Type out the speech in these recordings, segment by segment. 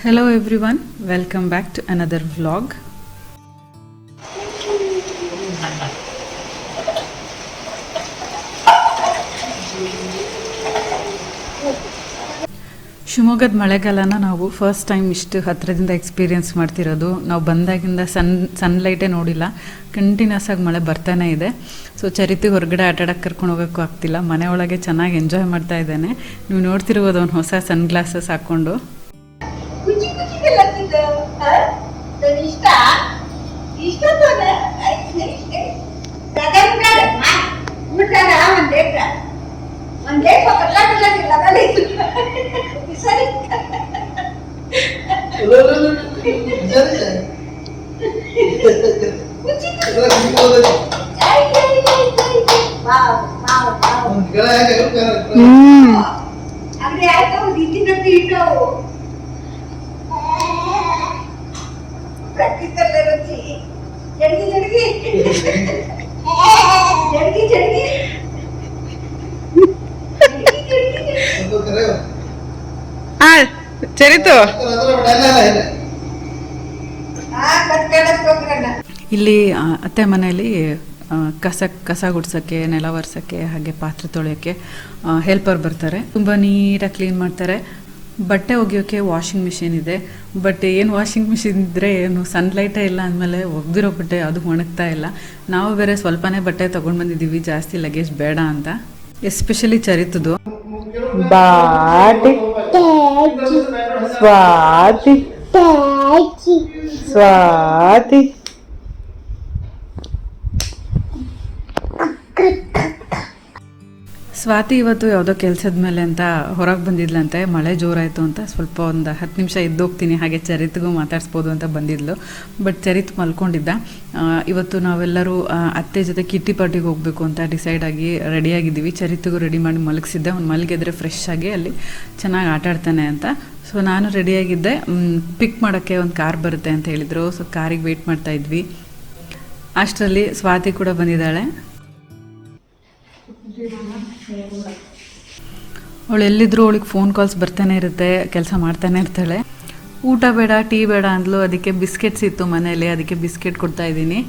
Hello everyone, welcome back to another vlog. ಶಿವಮೊಗ್ಗದ ಮಳೆಗಾಲನ ನಾವು first time ಇಷ್ಟು ಹತ್ತಿರದಿಂದ ಎಕ್ಸ್ಪೀರಿಯೆನ್ಸ್ ಮಾಡ್ತಿರೋದು. ನಾವು ಬಂದಾಗಿಂದ ಸನ್ಲೈಟೇ ನೋಡಿಲ್ಲ, ಕಂಟಿನ್ಯೂಸ್ ಆಗಿ ಮಳೆ ಬರ್ತಾನೆ ಇದೆ. ಸೊ ಚರಿತಿ ಹೊರಗಡೆ ಆಟಾಡಕ್ಕೆ ಕರ್ಕೊಂಡು ಹೋಗೋಕ್ಕೂ ಆಗ್ತಿಲ್ಲ, ಮನೆ ಒಳಗೆ ಚೆನ್ನಾಗಿ ಎಂಜಾಯ್ ಮಾಡ್ತಾ ಇದ್ದಾನೆ. ನೀವು ನೋಡ್ತಿರ್ಬೋದು ಅವ್ನು ಹೊಸ ಸನ್ ಗ್ಲಾಸಸ್ ಹಾಕ್ಕೊಂಡು. ಚರಿತು ಇಲ್ಲಿ ಅತ್ತೆ ಮನೆಯಲ್ಲಿ ಕಸ ಗುಡ್ಸೋಕ್ಕೆ, ನೆಲ ಒರೆಸೋಕ್ಕೆ, ಹಾಗೆ ಪಾತ್ರೆ ತೊಳೆಯೋಕ್ಕೆ ಹೆಲ್ಪರ್ ಬರ್ತಾರೆ. ತುಂಬ ನೀಟಾಗಿ ಕ್ಲೀನ್ ಮಾಡ್ತಾರೆ. ಬಟ್ಟೆ ಒಗೆಯೋಕ್ಕೆ ವಾಷಿಂಗ್ ಮಿಷಿನ್ ಇದೆ. ಬಟ್ ಏನು ವಾಷಿಂಗ್ ಮಿಷಿನ್ ಇದ್ದರೆ ಏನು ಸನ್ಲೈಟೇ ಇಲ್ಲ ಅಂದಮೇಲೆ ಒಗೆದಿರೋ ಬಟ್ಟೆ ಅದು ಒಣಗ್ತಾ ಇಲ್ಲ. ನಾವು ಬೇರೆ ಸ್ವಲ್ಪನೇ ಬಟ್ಟೆ ತೊಗೊಂಡು ಬಂದಿದ್ದೀವಿ, ಜಾಸ್ತಿ ಲಗೇಜ್ ಬೇಡ ಅಂತ. ಎಸ್ಪೆಷಲಿ ಚರಿತದು ಸ್ವಾತಿ ಸ್ವಾತಿ ಇವತ್ತು ಯಾವುದೋ ಕೆಲಸದ ಮೇಲೆ ಅಂತ ಹೊರಗೆ ಬಂದಿದ್ಲಂತೆ. ಮಳೆ ಜೋರಾಯಿತು ಅಂತ ಸ್ವಲ್ಪ ಒಂದು 10 ನಿಮಿಷ ಇದ್ದೋಗ್ತೀನಿ, ಹಾಗೆ ಚರಿತ್ಗೂ ಮಾತಾಡಿಸ್ಬೋದು ಅಂತ ಬಂದಿದ್ಲು. ಬಟ್ ಚರಿತ್ ಮಲ್ಕೊಂಡಿದ್ದ. ಇವತ್ತು ನಾವೆಲ್ಲರೂ ಅತ್ತೆ ಜೊತೆ ಕಿಟ್ಟಿ ಪಾರ್ಟಿಗೆ ಹೋಗಬೇಕು ಅಂತ ಡಿಸೈಡ್ ಆಗಿ ರೆಡಿಯಾಗಿದ್ದೀವಿ. ಚರಿತ್ಗೂ ರೆಡಿ ಮಾಡಿ ಮಲಗಿಸಿದ್ದೆ. ಅವ್ನು ಮಲಗಿದ್ರೆ ಫ್ರೆಶ್ ಆಗಿ ಅಲ್ಲಿ ಚೆನ್ನಾಗಿ ಆಟಾಡ್ತಾನೆ ಅಂತ. ಸೊ ನಾನು ರೆಡಿಯಾಗಿದ್ದೆ. ಪಿಕ್ ಮಾಡೋಕ್ಕೆ ಒಂದು ಕಾರ್ ಬರುತ್ತೆ ಅಂತ ಹೇಳಿದರು. ಸೊ ಕಾರಿಗೆ ವೆಯ್ಟ್ ಮಾಡ್ತಾ ಇದ್ವಿ. ಅಷ್ಟರಲ್ಲಿ ಸ್ವಾತಿ ಕೂಡ ಬಂದಿದ್ದಾಳೆ. ಅವಳು ಎಲ್ಲಿದ್ರು ಅವಳಿಗೆ ಫೋನ್ ಕಾಲ್ಸ್ ಬರ್ತಾನೆ ಇರುತ್ತೆ, ಕೆಲಸ ಮಾಡ್ತಾನೆ ಇರ್ತಾಳೆ. ಊಟ ಬೇಡ, ಟೀ ಬೇಡ ಅಂದ್ಲು. ಅದಕ್ಕೆ ಬಿಸ್ಕೆಟ್ಸ್ ಇತ್ತು ಮನೆಯಲ್ಲಿ, ಅದಕ್ಕೆ ಬಿಸ್ಕೆಟ್ ಕೊಡ್ತಾ ಇದ್ದೀನಿ.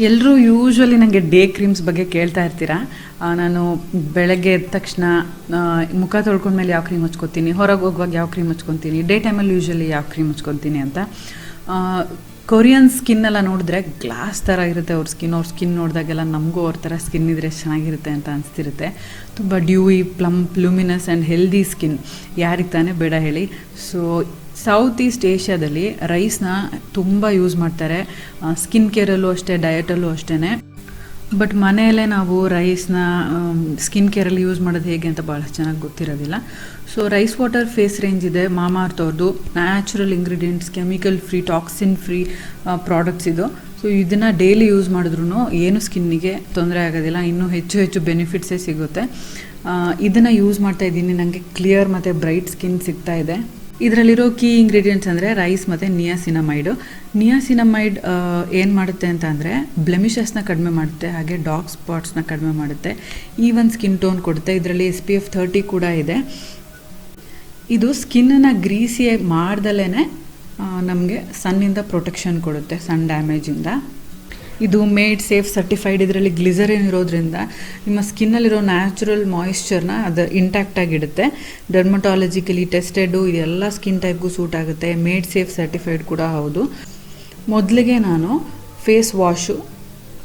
ಎಲ್ಲರೂ ಯೂಶ್ವಲಿ ನನಗೆ ಡೇ ಕ್ರೀಮ್ಸ್ ಬಗ್ಗೆ ಕೇಳ್ತಾ ಇರ್ತೀರಾ. ನಾನು ಬೆಳಗ್ಗೆ ಎದ್ದ ತಕ್ಷಣ ಮುಖ ತೊಳ್ಕೊಂಡ್ಮೇಲೆ ಯಾವ ಕ್ರೀಮ್ ಹಚ್ಕೊತೀನಿ, ಹೊರಗೆ ಹೋಗುವಾಗ ಯಾವ ಕ್ರೀಮ್ ಹಚ್ಕೊತೀನಿ, ಡೇ ಟೈಮಲ್ಲಿ ಯೂಶ್ವಲಿ ಯಾವ ಕ್ರೀಮ್ ಹಚ್ಕೊತೀನಿ ಅಂತ. ಕೊರಿಯನ್ ಸ್ಕಿನ್ ಎಲ್ಲ ನೋಡಿದ್ರೆ ಗ್ಲಾಸ್ ಥರ ಇರುತ್ತೆ ಅವ್ರ ಸ್ಕಿನ್ ನೋಡಿದಾಗೆಲ್ಲ ನಮಗೂ ಅವ್ರ ಥರ ಸ್ಕಿನ್ ಇದ್ರೆ ಚೆನ್ನಾಗಿರುತ್ತೆ ಅಂತ ಅನಿಸ್ತಿರುತ್ತೆ. ತುಂಬ Dewey, plump, luminous and healthy skin ಯಾರಿಗೆ ತಾನೇ ಬೇಡ ಹೇಳಿ. ಸೊ ಸೌತ್ ಈಸ್ಟ್ ಏಷ್ಯಾದಲ್ಲಿ ರೈಸ್ನ ತುಂಬ ಯೂಸ್ ಮಾಡ್ತಾರೆ. ಸ್ಕಿನ್ ಕೇರಲ್ಲೂ ಅಷ್ಟೇ, ಡಯಟಲ್ಲೂ ಅಷ್ಟೇ. ಬಟ್ ಮನೆಯಲ್ಲೇ ನಾವು ರೈಸ್ನ ಸ್ಕಿನ್ ಕೇರಲ್ಲಿ ಯೂಸ್ ಮಾಡೋದು ಹೇಗೆ ಅಂತ ಭಾಳ ಚೆನ್ನಾಗಿ ಗೊತ್ತಿರೋದಿಲ್ಲ. So rice water face range ಇದೆ ಮಾಮಾಅರ್ತ್ ಅವ್ರದ್ದು. Natural ingredients, chemical free, toxin free products ಇದು. ಸೊ ಇದನ್ನು ಡೈಲಿ ಯೂಸ್ ಮಾಡಿದ್ರೂ ಏನು ಸ್ಕಿನ್ನಿಗೆ ತೊಂದರೆ ಆಗೋದಿಲ್ಲ, ಇನ್ನೂ ಹೆಚ್ಚು ಬೆನಿಫಿಟ್ಸೇ ಸಿಗುತ್ತೆ. ಇದನ್ನು ಯೂಸ್ ಮಾಡ್ತಾ ಇದ್ದೀನಿ, ನನಗೆ ಕ್ಲಿಯರ್ ಮತ್ತು ಬ್ರೈಟ್ ಸ್ಕಿನ್ ಸಿಗ್ತಾ ಇದೆ. ಇದರಲ್ಲಿರೋ ಕೀ ಇಂಗ್ರೀಡಿಯೆಂಟ್ಸ್ ಅಂದರೆ ರೈಸ್ ಮತ್ತು ನಿಯಾಸಿನಮೈಡ್ ಏನು ಮಾಡುತ್ತೆ ಅಂತ ಅಂದರೆ ಬ್ಲೆಮಿಷಸ್ನ ಕಡಿಮೆ ಮಾಡುತ್ತೆ, ಹಾಗೆ ಡಾರ್ಕ್ ಸ್ಪಾಟ್ಸ್ನ ಕಡಿಮೆ ಮಾಡುತ್ತೆ, ಈವನ್ ಸ್ಕಿನ್ ಟೋನ್ ಕೊಡುತ್ತೆ. ಇದರಲ್ಲಿ SPF 30 ಕೂಡ ಇದೆ. ಇದು ಸ್ಕಿನ್ನನ್ನು ಗ್ರೀಸಿ ಮಾಡ್ದಲೇ ನಮಗೆ ಸನ್ನಿಂದ ಪ್ರೊಟೆಕ್ಷನ್ ಕೊಡುತ್ತೆ, ಸನ್ ಡ್ಯಾಮೇಜಿಂದ. ಇದು ಮೇಡ್ ಸೇಫ್ ಸರ್ಟಿಫೈಡ್. ಇದರಲ್ಲಿ ಗ್ಲಿಸರಿನ್ ಇರೋದ್ರಿಂದ ನಿಮ್ಮ ಸ್ಕಿನ್ನಲ್ಲಿರೋ ನ್ಯಾಚುರಲ್ ಮಾಯಿಶ್ಚರ್ನ ಅದು ಇಂಟ್ಯಾಕ್ಟಾಗಿಡುತ್ತೆ. ಡರ್ಮಟಾಲಜಿಕಲಿ ಟೆಸ್ಟೆಡು, ಇದೆಲ್ಲ ಸ್ಕಿನ್ ಟೈಪ್ಗೂ ಸೂಟ್ ಆಗುತ್ತೆ. ಮೇಡ್ ಸೇಫ್ ಸರ್ಟಿಫೈಡ್ ಕೂಡ ಹೌದು. ಮೊದಲಿಗೆ ನಾನು ಫೇಸ್ ವಾಶು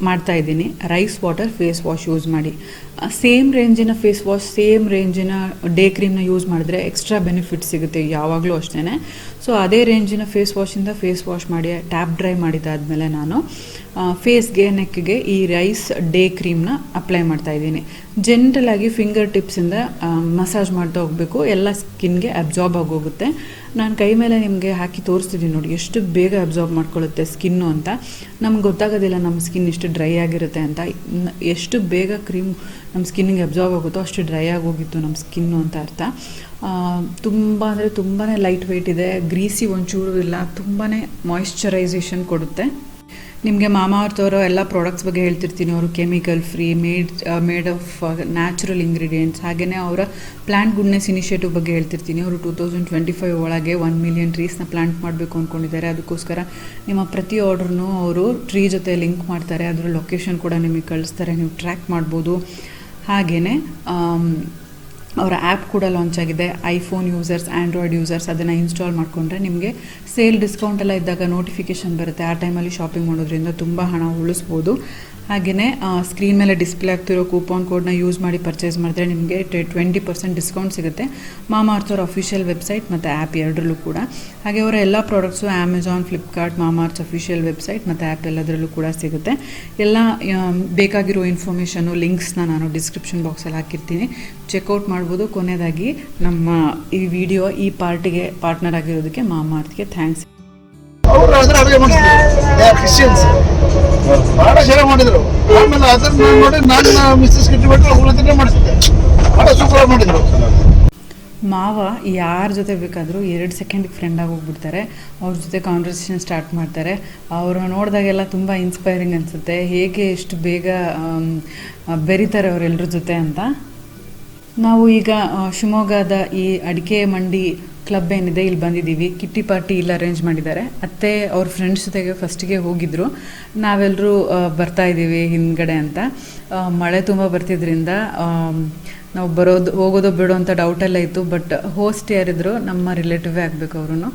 ಮಾಡ್ತಾಯಿದ್ದೀನಿ, rice water face wash use ಮಾಡಿ. ಸೇಮ್ ರೇಂಜಿನ ಫೇಸ್ ವಾಶ್, ಸೇಮ್ ರೇಂಜಿನ ಡೇ ಕ್ರೀಮ್ನ ಯೂಸ್ ಮಾಡಿದ್ರೆ ಎಕ್ಸ್ಟ್ರಾ ಬೆನಿಫಿಟ್ ಸಿಗುತ್ತೆ ಯಾವಾಗಲೂ ಅಷ್ಟೇ. ಸೊ ಅದೇ ರೇಂಜಿನ ಫೇಸ್ ವಾಶಿಂದ ಫೇಸ್ ವಾಶ್ ಮಾಡಿ ಟ್ಯಾಪ್ ಡ್ರೈ ಮಾಡಿದ್ದಾದಮೇಲೆ ನಾನು ಫೇಸ್ಗೆ ನೆಕ್ಗೆ ಈ ರೈಸ್ ಡೇ ಕ್ರೀಮ್ನ ಅಪ್ಲೈ ಮಾಡ್ತಾ ಇದ್ದೀನಿ. ಜೆಂಟಲಾಗಿ ಫಿಂಗರ್ ಟಿಪ್ಸಿಂದ ಮಸಾಜ್ ಮಾಡ್ತಾ ಹೋಗಬೇಕು, ಎಲ್ಲ ಸ್ಕಿನ್ಗೆ ಅಬ್ಸಾರ್ಬ್ ಆಗೋಗುತ್ತೆ. ನಾನು ಕೈ ಮೇಲೆ ನಿಮಗೆ ಹಾಕಿ ತೋರಿಸ್ತಿದ್ದೀನಿ ನೋಡಿ ಎಷ್ಟು ಬೇಗ ಅಬ್ಸಾರ್ಬ್ ಮಾಡ್ಕೊಳ್ಳುತ್ತೆ ಸ್ಕಿನ್ನು ಅಂತ. ನಮ್ಗೆ ಗೊತ್ತಾಗೋದಿಲ್ಲ ನಮ್ಮ ಸ್ಕಿನ್ ಇಷ್ಟು ಡ್ರೈ ಆಗಿರುತ್ತೆ ಅಂತ. ಎಷ್ಟು ಬೇಗ ಕ್ರೀಮ್ ನಮ್ಮ ಸ್ಕಿನ್ನಿಗೆ ಅಬ್ಸಾರ್ಬ್ ಆಗುತ್ತೋ ಅಷ್ಟು ಡ್ರೈ ಆಗೋಗಿತ್ತು ನಮ್ಮ ಸ್ಕಿನ್ನು ಅಂತ ಅರ್ಥ. ತುಂಬ ಅಂದರೆ ತುಂಬಾ ಲೈಟ್ ವೆಯ್ಟ್ ಇದೆ, ಗ್ರೀಸಿ ಒಂಚೂರು ಇಲ್ಲ, ತುಂಬಾ ಮಾಯಿಶ್ಚರೈಸೇಷನ್ ಕೊಡುತ್ತೆ. ನಿಮಗೆ ಮಾಮಾಅರ್ತ್ ಅವರ ಎಲ್ಲ ಪ್ರಾಡಕ್ಟ್ಸ್ ಬಗ್ಗೆ ಹೇಳ್ತಿರ್ತೀನಿ. ಅವರು chemical free, made of natural ingredients. ಹಾಗೆಯೇ ಅವರ ಪ್ಲಾಂಟ್ ಗುಡ್ನೆಸ್ ಇನಿಷಿಯೇಟಿವ್ ಬಗ್ಗೆ ಹೇಳ್ತಿರ್ತೀನಿ. ಅವರು 2025 ಒಳಗೆ 1 ಮಿಲಿಯನ್ ಟ್ರೀಸ್ನ ಪ್ಲಾಂಟ್ ಮಾಡಬೇಕು ಅಂದ್ಕೊಂಡಿದ್ದಾರೆ. ಅದಕ್ಕೋಸ್ಕರ ನಿಮ್ಮ ಪ್ರತಿ ಆರ್ಡ್ರನ್ನೂ ಅವರು ಟ್ರೀ ಜೊತೆ ಲಿಂಕ್ ಮಾಡ್ತಾರೆ, ಅದರ ಲೊಕೇಶನ್ ಕೂಡ ನಿಮಗೆ ಕಳಿಸ್ತಾರೆ, ನೀವು ಟ್ರ್ಯಾಕ್ ಮಾಡ್ಬೋದು. ಹಾಗೆಯೇ ಅವರ ಆ್ಯಪ್ ಕೂಡ ಲಾಂಚ್ ಆಗಿದೆ. ಐಫೋನ್ ಯೂಸರ್ಸ್, ಆ್ಯಂಡ್ರಾಯ್ಡ್ ಯೂಸರ್ಸ್ ಅದನ್ನು ಇನ್ಸ್ಟಾಲ್ ಮಾಡಿಕೊಂಡ್ರೆ ನಿಮಗೆ ಸೇಲ್ ಡಿಸ್ಕೌಂಟ್ ಎಲ್ಲ ಇದ್ದಾಗ ನೋಟಿಫಿಕೇಷನ್ ಬರುತ್ತೆ. ಆ ಟೈಮಲ್ಲಿ ಶಾಪಿಂಗ್ ಮಾಡೋದ್ರಿಂದ ತುಂಬ ಹಣ ಉಳಿಸ್ಬೋದು. ಹಾಗೆಯೇ ಸ್ಕ್ರೀನ್ ಮೇಲೆ ಡಿಸ್ಪ್ಲೇ ಆಗ್ತಿರೋ ಕೂಪನ್ ಕೋಡ್ನ ಯೂಸ್ ಮಾಡಿ ಪರ್ಚೇಸ್ ಮಾಡಿದ್ರೆ ನಿಮಗೆ 20% ಡಿಸ್ಕೌಂಟ್ ಸಿಗುತ್ತೆ. ಮಾಮಾಅರ್ತ್ ಅವರ ಅಫಿಷಿಯಲ್ ವೆಬ್ಸೈಟ್ ಮತ್ತು ಆ್ಯಪ್ ಎರಡರಲ್ಲೂ ಕೂಡ. ಹಾಗೆ ಅವರ ಎಲ್ಲ products Amazon, Flipkart, Mamaearth official website ಮತ್ತು ಆ್ಯಪ್ ಎಲ್ಲದರಲ್ಲೂ ಕೂಡ ಸಿಗುತ್ತೆ. ಎಲ್ಲ ಬೇಕಾಗಿರೋ ಇನ್ಫಾರ್ಮೇಷನು, ಲಿಂಕ್ಸ್ನ ನಾನು ಡಿಸ್ಕ್ರಿಪ್ಷನ್ ಬಾಕ್ಸಲ್ಲಿ ಹಾಕಿರ್ತೀನಿ, ಚೆಕ್ಔಟ್ ಮಾಡ್ಬೋದು. ಕೊನೆಯದಾಗಿ ನಮ್ಮ ಈ ವಿಡಿಯೋ ಈ ಪಾರ್ಟಿಗೆ ಪಾರ್ಟ್ನರ್ ಆಗಿರೋದಕ್ಕೆ ಮಾಮಾಅರ್ತ್ಗೆ ಥ್ಯಾಂಕ್ಸ್. ಅವರು ಅದರ ಅಡುಗೆ ಮಾಡಿದ್ರು, ಕ್ರಿಶ್ಚಿಯನ್ಸ್ ಭಾಳ ಚೆನ್ನಾಗಿ ಮಾಡಿದ್ರು. ಆಮೇಲೆ ಅದನ್ನು ನೋಡಿ ನಾನು ಮಿಸ್ಸಸ್ ಕಿಟ್ಟಿಬಿಟ್ಟು ಅವ್ರ ಹತ್ರನೇ ಮಾಡಿಸಿದ್ದೆ, ಭಾಳ ಸೂಪರ್ ಮಾಡಿದ್ರು. ಮಾವ ಯಾರ ಜೊತೆ ಬೇಕಾದರೂ 2 ಸೆಕೆಂಡಿಗೆ ಫ್ರೆಂಡಾಗಿ ಹೋಗ್ಬಿಡ್ತಾರೆ, ಅವ್ರ ಜೊತೆ ಕಾನ್ವರ್ಸೇಷನ್ ಸ್ಟಾರ್ಟ್ ಮಾಡ್ತಾರೆ. ಅವರು ನೋಡಿದಾಗೆಲ್ಲ ತುಂಬ ಇನ್ಸ್ಪೈರಿಂಗ್ ಅನಿಸುತ್ತೆ, ಹೇಗೆ ಎಷ್ಟು ಬೇಗ ಬೆರೀತಾರೆ ಅವರೆಲ್ಲರ ಜೊತೆ ಅಂತ. ನಾವು ಈಗ ಶಿವಮೊಗ್ಗದ ಈ ಅಡಿಕೆ ಮಂಡಿ ಕ್ಲಬ್ ಏನಿದೆ ಇಲ್ಲಿ ಬಂದಿದ್ದೀವಿ. ಕಿಟ್ಟಿ ಪಾರ್ಟಿ ಇಲ್ಲಿ ಅರೇಂಜ್ ಮಾಡಿದ್ದಾರೆ. ಅತ್ತೆ ಅವ್ರ ಫ್ರೆಂಡ್ಸ್ ಜೊತೆಗೆ ಫಸ್ಟಿಗೆ ಹೋಗಿದ್ದರು, ನಾವೆಲ್ಲರೂ ಬರ್ತಾ ಇದ್ದೀವಿ ಹಿಂದ್ಗಡೆ ಅಂತ. ಮಳೆ ತುಂಬ ಬರ್ತಿದ್ರಿಂದ ನಾವು ಹೋಗೋದು ಬಿಡೋ ಅಂತ ಡೌಟೆಲ್ಲ ಇತ್ತು. ಬಟ್ ಹೋಸ್ಟ್ ಯಾರಿದ್ರು ನಮ್ಮ ರಿಲೇಟಿವೇ ಆಗಬೇಕು ಅವರು.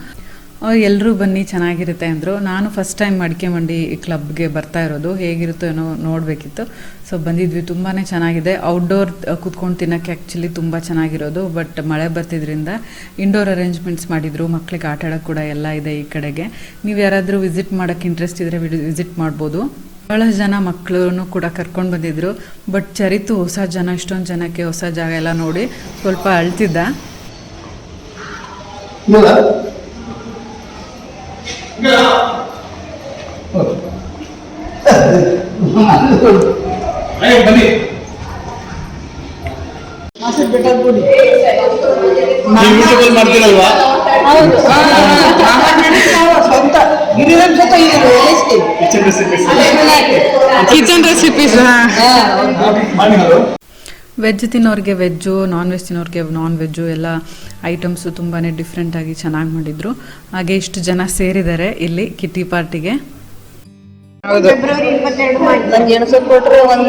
ಎಲ್ಲರೂ ಬನ್ನಿ ಚೆನ್ನಾಗಿರುತ್ತೆ ಅಂದರು. ನಾನು ಫಸ್ಟ್ ಟೈಮ್ ಅಡಿಕೆ ಮಂಡಿ ಕ್ಲಬ್ಗೆ ಬರ್ತಾ ಇರೋದು, ಹೇಗಿರುತ್ತೋ ಏನೋ ನೋಡಬೇಕಿತ್ತು. ಸೊ ಬಂದಿದ್ವಿ, ತುಂಬಾ ಚೆನ್ನಾಗಿದೆ. ಔಟ್ಡೋರ್ ಕೂತ್ಕೊಂಡು ತಿನ್ನೋಕ್ಕೆ ಆ್ಯಕ್ಚುಲಿ ತುಂಬ ಚೆನ್ನಾಗಿರೋದು. ಬಟ್ ಮಳೆ ಬರ್ತಿದ್ರಿಂದ ಇಂಡೋರ್ ಅರೇಂಜ್ಮೆಂಟ್ಸ್ ಮಾಡಿದರು. ಮಕ್ಕಳಿಗೆ ಆಟ ಆಡೋಕ್ಕೆ ಕೂಡ ಎಲ್ಲ ಇದೆ ಈ ಕಡೆಗೆ. ನೀವು ಯಾರಾದರೂ ವಿಸಿಟ್ ಮಾಡೋಕ್ಕೆ ಇಂಟ್ರೆಸ್ಟ್ ಇದ್ದರೆ ವಿಸಿಟ್ ಮಾಡ್ಬೋದು. ಬಹಳಷ್ಟು ಜನ ಮಕ್ಕಳನ್ನು ಕೂಡ ಕರ್ಕೊಂಡು ಬಂದಿದ್ದರು. ಬಟ್ ಚರಿತು ಹೊಸ ಜನ, ಇಷ್ಟೊಂದು ಜನಕ್ಕೆ ಹೊಸ ಜಾಗ ಎಲ್ಲ ನೋಡಿ ಸ್ವಲ್ಪ ಅಳ್ತಿದ್ದ. ಮಾಡ್ತೀರಲ್ವಾ? Kitchen recipes. ವೆಜ್ ತಿನ್ನೋರಿಗೆ ವೆಜ್ಜು, ನಾನ್ ವೆಜ್ ತಿನ್ನೋರಿಗೆ ನಾನ್ ವೆಜ್ಜು, ಎಲ್ಲ ಐಟಮ್ಸು ತುಂಬಾ ಡಿಫ್ರೆಂಟಾಗಿ ಚೆನ್ನಾಗಿ ಮಾಡಿದರು. ಹಾಗೆ ಇಷ್ಟು ಜನ ಸೇರಿದ್ದಾರೆ ಇಲ್ಲಿ ಕಿಟ್ಟಿ ಪಾರ್ಟಿಗೆ. ಫೆಬ್ರವರಿ 22 ನಂಗೆ ಎಣಸು ಕೊಟ್ಟರೆ 100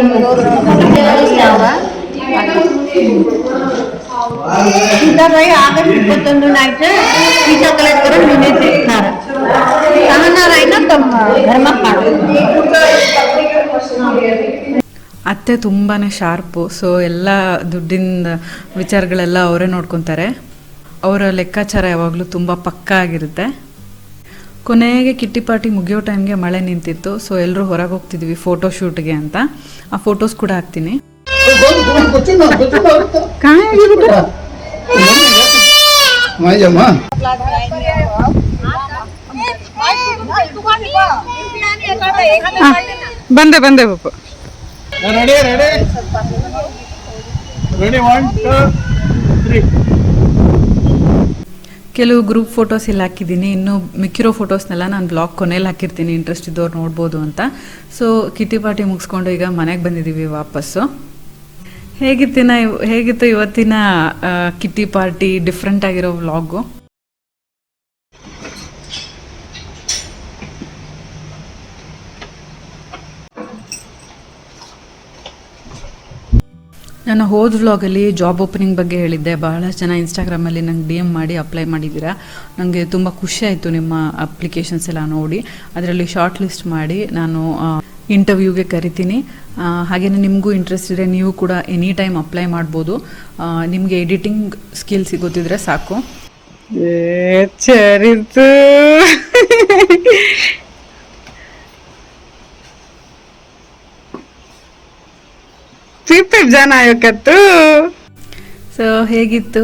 सीताबाई ಆಗಸ್ಟ್ 21 ನೈಟ್ टीका कलेक्ट करून निने देणार सांगणार आहे ना तम धर्म काढ. ಅತ್ತೆ ತುಂಬಾ ಶಾರ್ಪು. ಸೊ ಎಲ್ಲ ದುಡ್ಡಿನ ವಿಚಾರಗಳೆಲ್ಲ ಅವರೇ ನೋಡ್ಕೊತಾರೆ. ಅವರ ಲೆಕ್ಕಾಚಾರ ಯಾವಾಗಲೂ ತುಂಬ ಪಕ್ಕಾ ಆಗಿರುತ್ತೆ. ಕೊನೆಗೆ ಕಿಟ್ಟಿ ಪಾರ್ಟಿ ಮುಗಿಯೋ ಟೈಮ್ಗೆ ಮಳೆ ನಿಂತಿತ್ತು. ಸೊ ಎಲ್ಲರೂ ಹೊರಗೆ ಹೋಗ್ತಿದ್ವಿ ಫೋಟೋ ಶೂಟ್ಗೆ ಅಂತ. ಆ ಫೋಟೋಸ್ ಕೂಡ ಹಾಕ್ತೀನಿ. ಬಂದೆ ಬಂದೆ ಪಪ್ಪ. Ready ready ready 1 2 3. ಕೆಲವು ಗ್ರೂಪ್ ಫೋಟೋಸ್ ಇಲ್ಲಿ ಹಾಕಿದ್ದೀನಿ. ಇನ್ನು ಮಿಕ್ಕಿರೋ ಫೋಟೋಸ್ನೆಲ್ಲ ನಾನು ಬ್ಲಾಗ್ ಕೊನೆಯಲ್ಲಿ ಹಾಕಿರ್ತೀನಿ, ಇಂಟ್ರೆಸ್ಟ್ ಇದ್ದವ್ರು ನೋಡ್ಬೋದು ಅಂತ. ಸೊ ಕಿಟ್ಟಿ ಪಾರ್ಟಿ ಮುಗಿಸ್ಕೊಂಡು ಈಗ ಮನೆಗೆ ಬಂದಿದ್ದೀವಿ ವಾಪಸ್ಸು. ಹೇಗಿತ್ತು ಇವತ್ತಿನ ಕಿಟ್ಟಿ ಪಾರ್ಟಿ, ಡಿಫ್ರೆಂಟ್ ಆಗಿರೋ ವ್ಲಾಗು? ನಾನು ಹೋದ ವ್ಲಾಗಲ್ಲಿ ಜಾಬ್ ಓಪನಿಂಗ್ ಬಗ್ಗೆ ಹೇಳಿದ್ದೆ. ಬಹಳಷ್ಟು ಜನ ಇನ್ಸ್ಟಾಗ್ರಾಮಲ್ಲಿ ನಂಗೆ DM ಮಾಡಿ ಅಪ್ಲೈ ಮಾಡಿದ್ದೀರಾ. ನನಗೆ ತುಂಬ ಖುಷಿ ಆಯಿತು ನಿಮ್ಮ ಅಪ್ಲಿಕೇಶನ್ಸ್ ಎಲ್ಲ ನೋಡಿ. ಅದರಲ್ಲಿ ಶಾರ್ಟ್ ಲಿಸ್ಟ್ ಮಾಡಿ ನಾನು ಇಂಟರ್ವ್ಯೂಗೆ ಕರಿತೀನಿ. ಹಾಗೆಯೇ ನಿಮಗೂ ಇಂಟ್ರೆಸ್ಟ್ ಇದ್ದರೆ ನೀವು ಕೂಡ ಎನಿ ಟೈಮ್ ಅಪ್ಲೈ ಮಾಡ್ಬೋದು. ನಿಮಗೆ ಎಡಿಟಿಂಗ್ ಸ್ಕಿಲ್ಸ್ ಗೊತ್ತಿದ್ರೆ ಸಾಕು. ಚರಿತು ಪೀಪ್ ಜಾನ ಆಯೋಕತ್ತು. ಸೊ ಹೇಗಿತ್ತು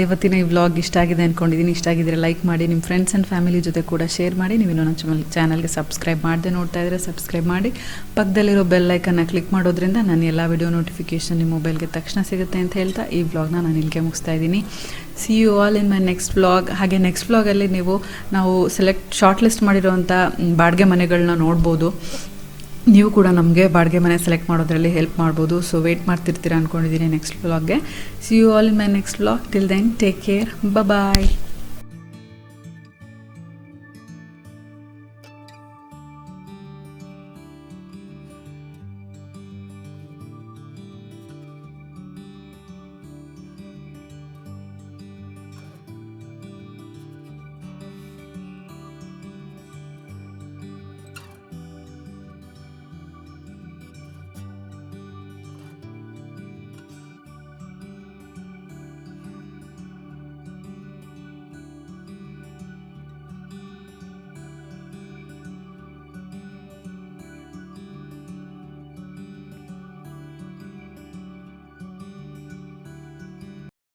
ಇವತ್ತಿನ ಈ ವ್ಲಾಗ್? ಇಷ್ಟ ಆಗಿದೆ ಅಂದ್ಕೊಂಡಿದ್ದೀನಿ. ಇಷ್ಟ ಆಗಿದ್ರೆ ಲೈಕ್ ಮಾಡಿ, ನಿಮ್ಮ ಫ್ರೆಂಡ್ಸ್ ಆ್ಯಂಡ್ ಫ್ಯಾಮಿಲಿ ಜೊತೆ ಕೂಡ ಶೇರ್ ಮಾಡಿ. ನೀವು ಇನ್ನೂ ನನ್ನ ಚಾನಲ್ಗೆ ಸಬ್ಸ್ಕ್ರೈಬ್ ಮಾಡದೆ ನೋಡ್ತಾ ಇದ್ದರೆ ಸಬ್ಸ್ಕ್ರೈಬ್ ಮಾಡಿ, ಪಕ್ಕದಲ್ಲಿರೋ ಬೆಲ್ ಐಕನ್ನ ಕ್ಲಿಕ್ ಮಾಡೋದ್ರಿಂದ ನನ್ನ ಎಲ್ಲ ವಿಡಿಯೋ ನೋಟಿಫಿಕೇಷನ್ ನಿಮ್ಮ ಮೊಬೈಲ್ಗೆ ತಕ್ಷಣ ಸಿಗುತ್ತೆ ಅಂತ ಹೇಳ್ತಾ ಈ ವ್ಲಾಗ್ನ ನಾನು ಇಲ್ಲಿಗೆ ಮುಗಿಸ್ತಾ ಇದ್ದೀನಿ. See you all in my next vlog. ಹಾಗೆ ನೆಕ್ಸ್ಟ್ ವ್ಲಾಗಲ್ಲಿ ನಾವು ಶಾರ್ಟ್ ಲಿಸ್ಟ್ ಮಾಡಿರೋವಂಥ ಬಾಡಿಗೆ ಮನೆಗಳನ್ನ ನೋಡ್ಬೋದು. ನೀವು ಕೂಡ ನಮಗೆ ಬಾಡಿಗೆ ಮನೆ ಸೆಲೆಕ್ಟ್ ಮಾಡೋದ್ರಲ್ಲಿ ಹೆಲ್ಪ್ ಮಾಡ್ಬೋದು. ಸೊ ವೇಟ್ ಮಾಡ್ತಿರ್ತೀರಾ ಅಂದ್ಕೊಂಡಿದ್ದೀನಿ ನೆಕ್ಸ್ಟ್ ವ್ಲಾಗ್ಗೆ. See you all in my next vlog. Till then take care. Bye.